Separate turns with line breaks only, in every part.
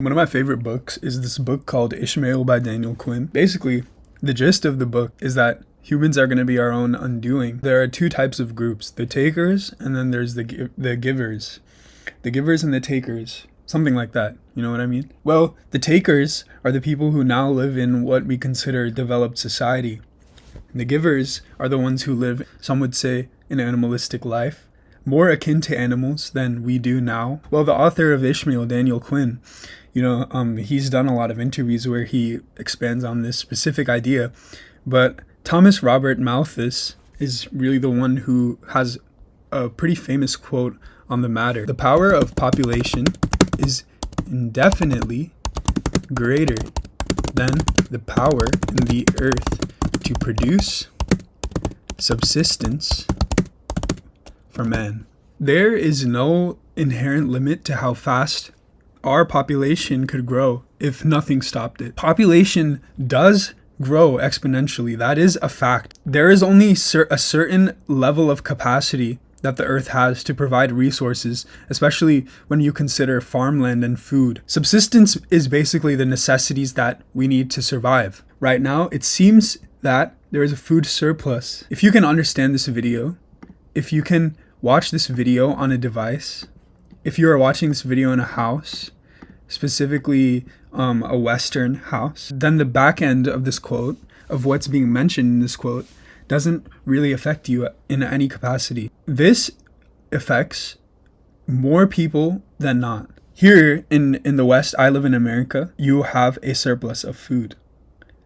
One of my favorite books is this book called Ishmael by Daniel Quinn. Basically, the gist of the book is that humans are going to be our own undoing. There are two types of groups, the takers and then there's the givers. The givers and the takers, something like that. You know what I mean? Well, the takers are the people who now live in what we consider developed society. And the givers are the ones who live, some would say, an animalistic life, more akin to animals than we do now. Well, the author of Ishmael, Daniel Quinn, he's done a lot of interviews where he expands on this specific idea. But Thomas Robert Malthus is really the one who has a pretty famous quote on the matter. The power of population is indefinitely greater than the power in the earth to produce subsistence for man. There is no inherent limit to how fast our population could grow if nothing stopped it. Population does grow exponentially. That is a fact. There is only a certain level of capacity that the earth has to provide resources, especially when you consider farmland and food. Subsistence is basically the necessities that we need to survive. Right now, it seems that there is a food surplus. If you can understand this video, if you can watch this video on a device, if you are watching this video in a house, specifically a Western house, then the back end of this quote, of what's being mentioned in this quote, doesn't really affect you in any capacity. This affects more people than not. Here in the West, I live in America, you have a surplus of food.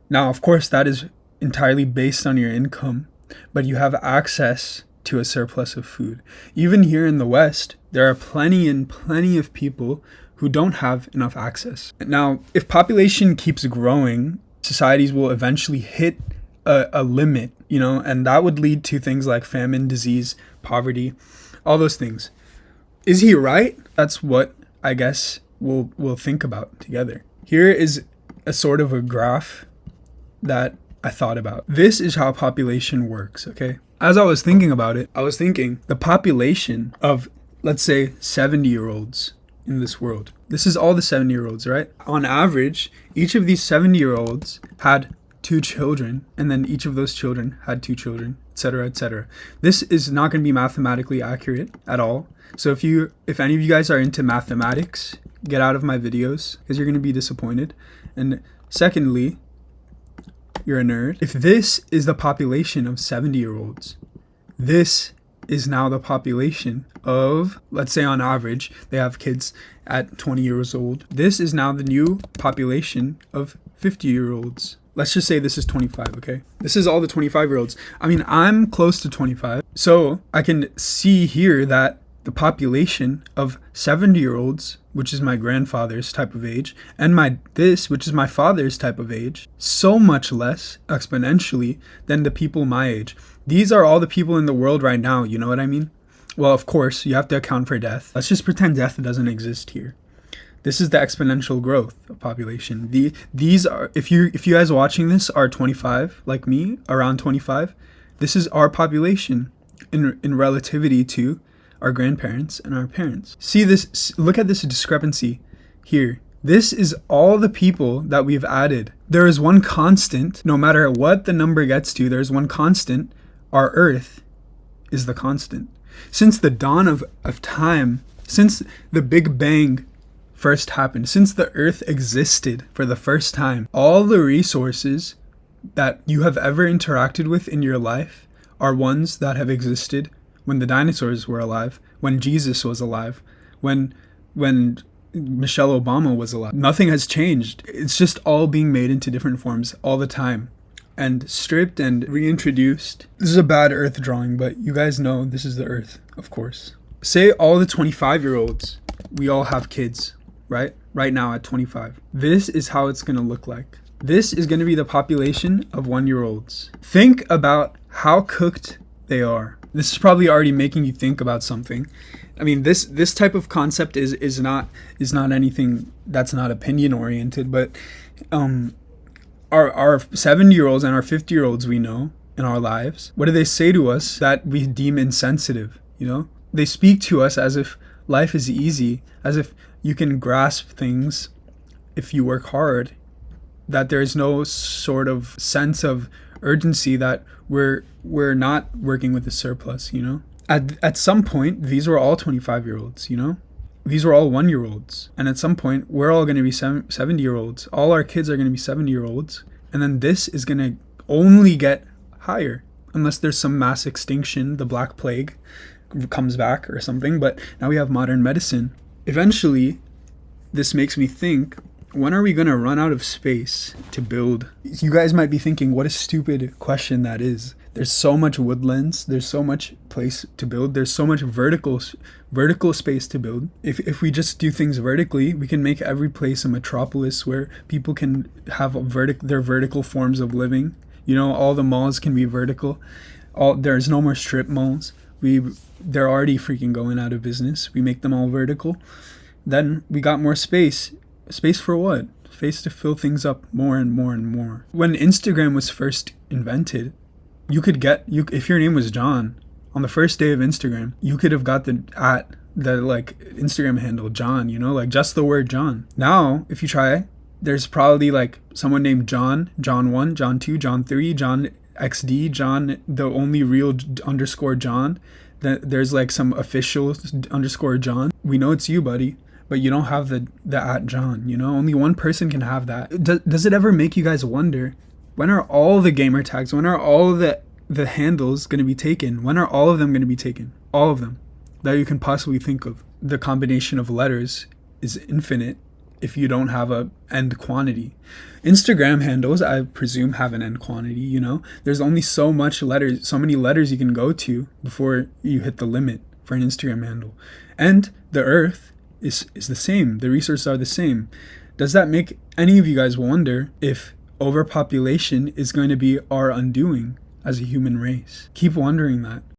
Now, of course, that is entirely based on your income, but you have access to a surplus of food. Even here in the West, there are plenty of people who don't have enough access. Now, if population keeps growing, societies will eventually hit a limit, and that would lead to things like famine, disease, poverty, all those things. Is he right? That's what I guess we'll think about together. Here is a sort of a graph that I thought about. This is how population works, okay? As I was thinking about it, I was thinking the population of, let's say, 70-year-olds in this world. This is all the 70-year-olds, right? On average, each of these 70-year-olds had 2 children, and then each of those children had 2 children, etc., etc. This is not going to be mathematically accurate at all. So if any of you guys are into mathematics, get out of my videos because you're going to be disappointed. And secondly, you're a nerd. If this is the population of 70-year-olds, this is now the population of, let's say on average, they have kids at 20 years old. This is now the new population of 50-year-olds. Let's just say this is 25, okay? This is all the 25-year-olds. I mean, I'm close to 25. So I can see here that the population of 70-year-olds, which is my grandfather's type of age, and which is my father's type of age, so much less exponentially than the people my age. These are all the people in the world right now, you know what I mean? Well, of course, you have to account for death. Let's just pretend death doesn't exist here. This is the exponential growth of population. These are, if you guys watching this are 25, like me, around 25, this is our population in relativity to our grandparents and our parents. See this, look at this discrepancy here. This is all the people that we've added. There is one constant, no matter what the number gets to, there's one constant. Our Earth is the constant. Since the dawn of time, since the Big Bang first happened, since the Earth existed for the first time, all the resources that you have ever interacted with in your life are ones that have existed when the dinosaurs were alive, when Jesus was alive, when Michelle Obama was alive. Nothing has changed. It's just all being made into different forms all the time and stripped and reintroduced. This is a bad Earth drawing, but you guys know this is the Earth, of course. Say all the 25-year-olds, we all have kids, right? Right now at 25. This is how it's going to look like. This is going to be the population of 1-year-olds. Think about how cooked they are. This is probably already making you think about something. I mean, this type of concept is not anything that's not opinion oriented, but our 70-year-olds and our 50-year-olds we know in our lives, what do they say to us that we deem insensitive? They speak to us as if life is easy, as if you can grasp things if you work hard, that there's no sort of sense of urgency that we're not working with a surplus, you know? At some point, these were all 25-year-olds, you know? These were all 1-year-olds. And at some point, we're all going to be 70-year-olds. All our kids are going to be 70-year-olds. And then this is going to only get higher unless there's some mass extinction, the Black Plague comes back or something. But now we have modern medicine. Eventually, this makes me think, when are we going to run out of space to build? You guys might be thinking, what a stupid question that is. There's so much woodlands. There's so much place to build. There's so much vertical space to build. If we just do things vertically, we can make every place a metropolis where people can have their vertical forms of living. You know, all the malls can be vertical. There's no more strip malls. They're already freaking going out of business. We make them all vertical. Then we got more space. Space for what? Space to fill things up more and more and more. When Instagram was first invented, if your name was John, on the first day of Instagram, you could have got the Instagram handle John, you know, like just the word John. Now, if you try, there's probably like someone named John 1, John 2, John 3, John XD, John, the only real underscore John. There's like some official underscore John. We know it's you, buddy, but you don't have the at John, you know? Only one person can have that. Does it ever make you guys wonder, when are all the gamer tags, when are all the handles going to be taken? When are all of them going to be taken? All of them that you can possibly think of. The combination of letters is infinite if you don't have a end quantity. Instagram handles, I presume, have an end quantity, you know? There's only so many letters you can go to before you hit the limit for an Instagram handle. And the earth is the same. The resources are the same. Does that make any of you guys wonder if overpopulation is going to be our undoing as a human race? Keep wondering that.